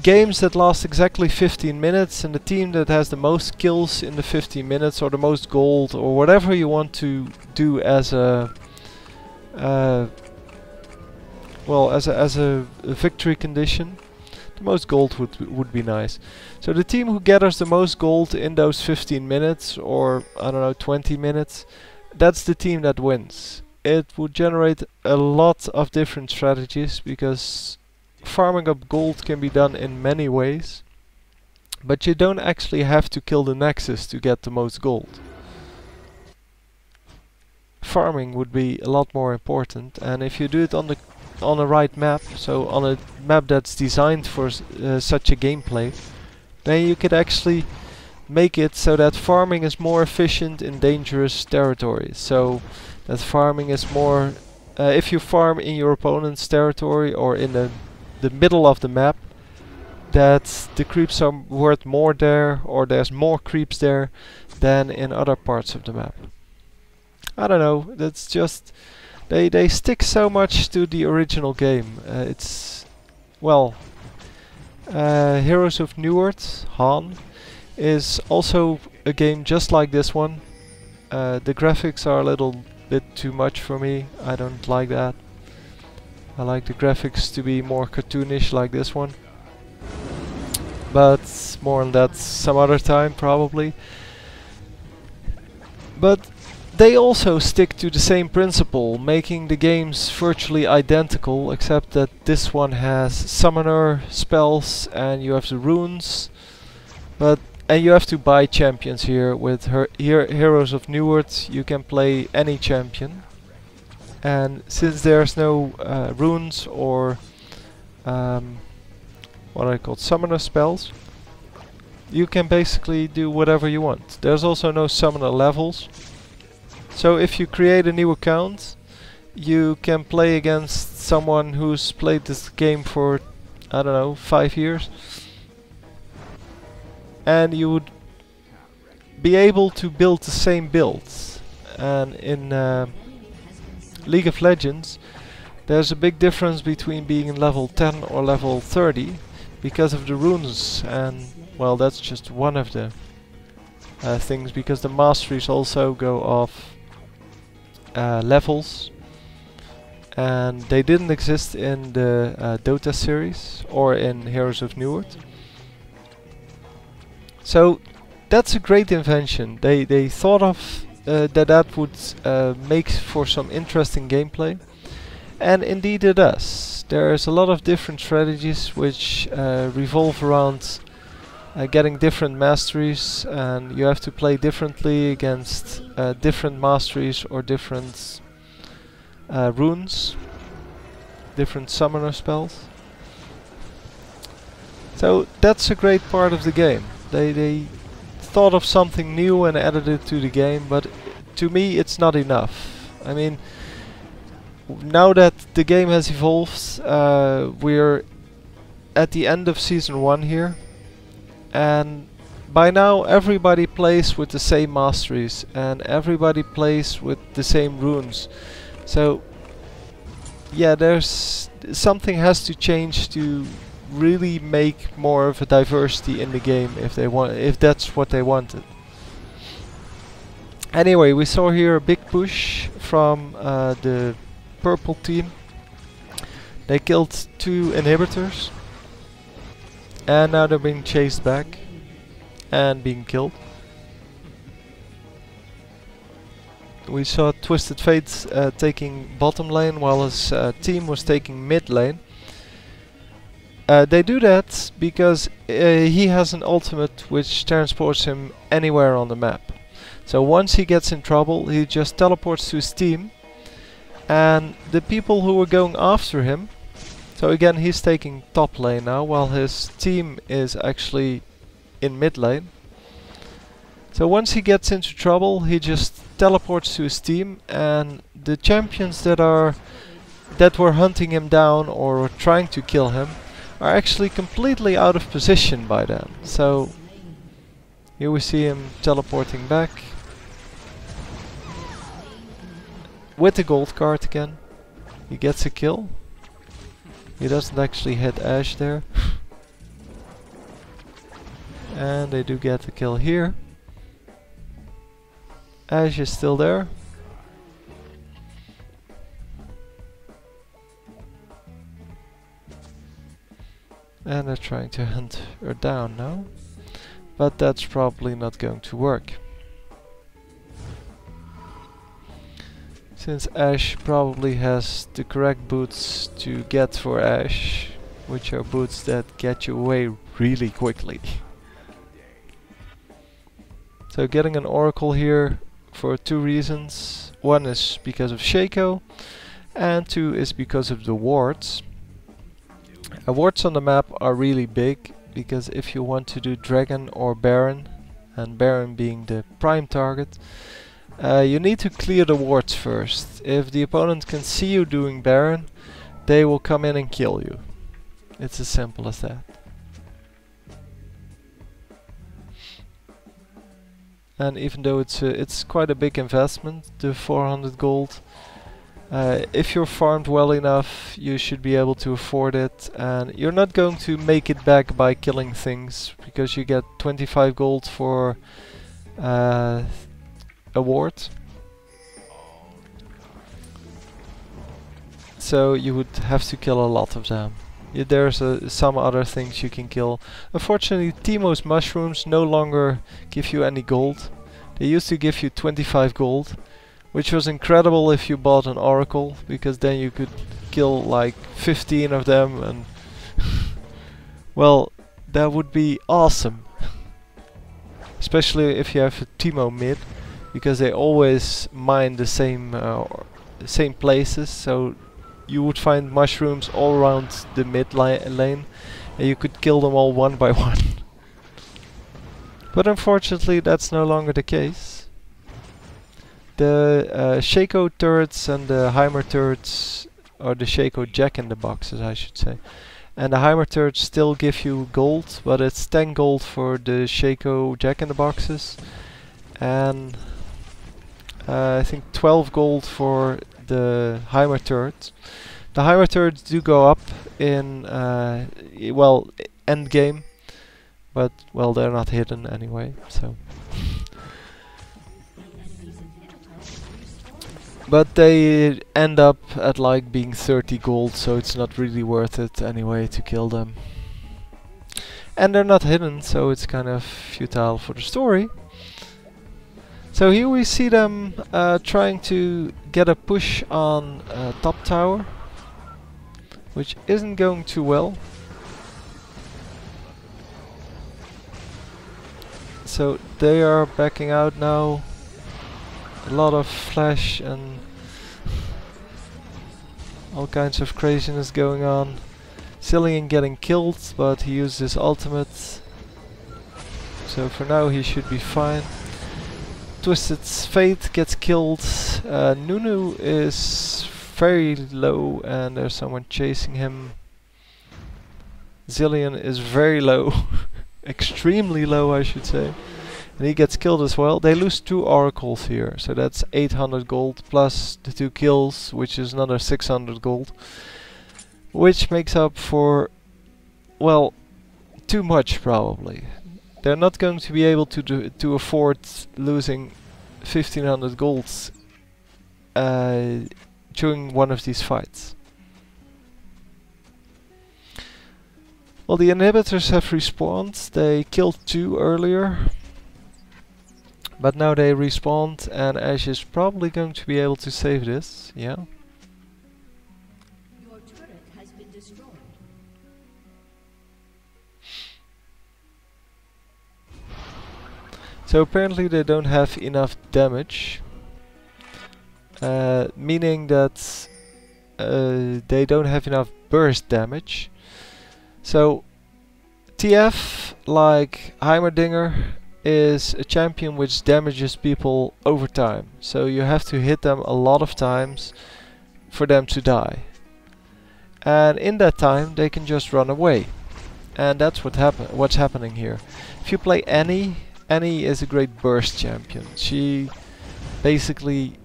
games that last exactly 15 minutes, and the team that has the most kills in the 15 minutes, or the most gold, or whatever you want to do as a well, as a victory condition. The most gold would be nice. So the team who gathers the most gold in those 15 minutes, or I don't know, 20 minutes, that's the team that wins. It would generate a lot of different strategies, because farming up gold can be done in many ways, but you don't actually have to kill the nexus to get the most gold. Farming would be a lot more important, and if you do it on the right map, so on a map that's designed for such a gameplay, then you could actually make it so that farming is more efficient in dangerous territories. So that farming is more, if you farm in your opponent's territory or in the middle of the map, that the creeps are worth more there, or there's more creeps there than in other parts of the map. I don't know, that's just, they stick so much to the original game. It's, well, Heroes of Newerth, Han, is also a game just like this one. The graphics are a little bit too much for me, I don't like that. I like the graphics to be more cartoonish like this one. But more on that some other time probably. But they also stick to the same principle, making the games virtually identical, except that this one has summoner spells and you have the runes. And you have to buy champions here. With Heroes of Newerth you can play any champion. And since there's no runes or what I call summoner spells, you can basically do whatever you want. There's also no summoner levels. So if you create a new account, you can play against someone who's played this game for, I don't know, 5 years. And you would be able to build the same builds. And in League of Legends, there's a big difference between being level 10 or level 30 because of the runes, and well, that's just one of the things, because the masteries also go off levels, and they didn't exist in the Dota series or in Heroes of Newerth. So that's a great invention. They thought of that would make for some interesting gameplay, and indeed it does. There's a lot of different strategies which revolve around getting different masteries, and you have to play differently against different masteries or different runes, different summoner spells. So that's a great part of the game. They thought of something new and added it to the game, but to me it's not enough. I mean, now that the game has evolved, we're at the end of Season 1 here, and by now everybody plays with the same masteries and everybody plays with the same runes. So yeah, there's something has to change to really make more of a diversity in the game if that's what they wanted. Anyway, we saw here a big push from the purple team. They killed 2 inhibitors and now they're being chased back and being killed. We saw Twisted Fate taking bottom lane while his team was taking mid lane. They do that because he has an ultimate which transports him anywhere on the map. So once he gets in trouble, he just teleports to his team, and the people who were going after him, so again he's taking top lane now while his team is actually in mid lane. So once he gets into trouble, he just teleports to his team, and the champions that were hunting him down or were trying to kill him are actually completely out of position by then. So here we see him teleporting back with the gold card again. He gets a kill. He doesn't actually hit Ash there. And they do get the kill here. Ash is still there. And they're trying to hunt her down now. But that's probably not going to work. Since Ash probably has the correct boots to get for Ash, which are boots that get you away really quickly. So getting an Oracle here for two reasons. One is because of Shaco, and two is because of the wards. Wards on the map are really big, because if you want to do Dragon or Baron, and Baron being the prime target, you need to clear the wards first. If the opponent can see you doing Baron, they will come in and kill you. It's as simple as that. And even though it's quite a big investment, the 400 gold, if you're farmed well enough, you should be able to afford it, and you're not going to make it back by killing things, because you get 25 gold for a ward. So you would have to kill a lot of them. There's some other things you can kill. Unfortunately, Teemo's mushrooms no longer give you any gold. They used to give you 25 gold, which was incredible if you bought an Oracle, because then you could kill like 15 of them, and well, that would be awesome. Especially if you have a Teemo mid, because they always mine the same places, so you would find mushrooms all around the mid lane, and you could kill them all one by one. But unfortunately that's no longer the case. The Shaco turrets and the Heimer turrets, or the Shaco Jack in the boxes I should say, and the Heimer turrets still give you gold, but it's 10 gold for the Shaco Jack in the boxes, and I think 12 gold for the Heimer turrets. The Heimer turrets do go up in well, end game, but well, they're not hidden anyway, so. But they end up at like being 30 gold, so it's not really worth it anyway to kill them. And they're not hidden, so it's kind of futile for the story. So here we see them trying to get a push on top tower, which isn't going too well. So they are backing out now. A lot of flash and all kinds of craziness going on. Cillian getting killed, but he used his ultimate. So for now he should be fine. Twisted's Fate gets killed. Nunu is very low and there's someone chasing him. Cillian is very low. Extremely low I should say. And he gets killed as well. They lose 2 oracles here, so that's 800 gold plus the 2 kills, which is another 600 gold. Which makes up for, well, too much probably. They're not going to be able to afford losing 1500 gold during one of these fights. Well, the inhibitors have respawned. They killed 2 earlier. But now they respawned, and Ash is probably going to be able to save this, yeah. Your turret has been destroyed. So apparently they don't have enough damage, meaning that they don't have enough burst damage. So TF, like Heimerdinger, is a champion which damages people over time. So you have to hit them a lot of times for them to die. And in that time they can just run away. And that's what's happening here. If you play Annie, Annie is a great burst champion. She basically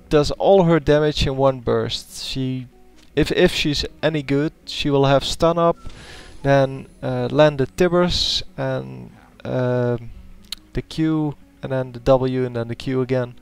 does all her damage in one burst. She if she's any good, she will have stun up, then land the Tibbers and the Q, and then the W, and then the Q again.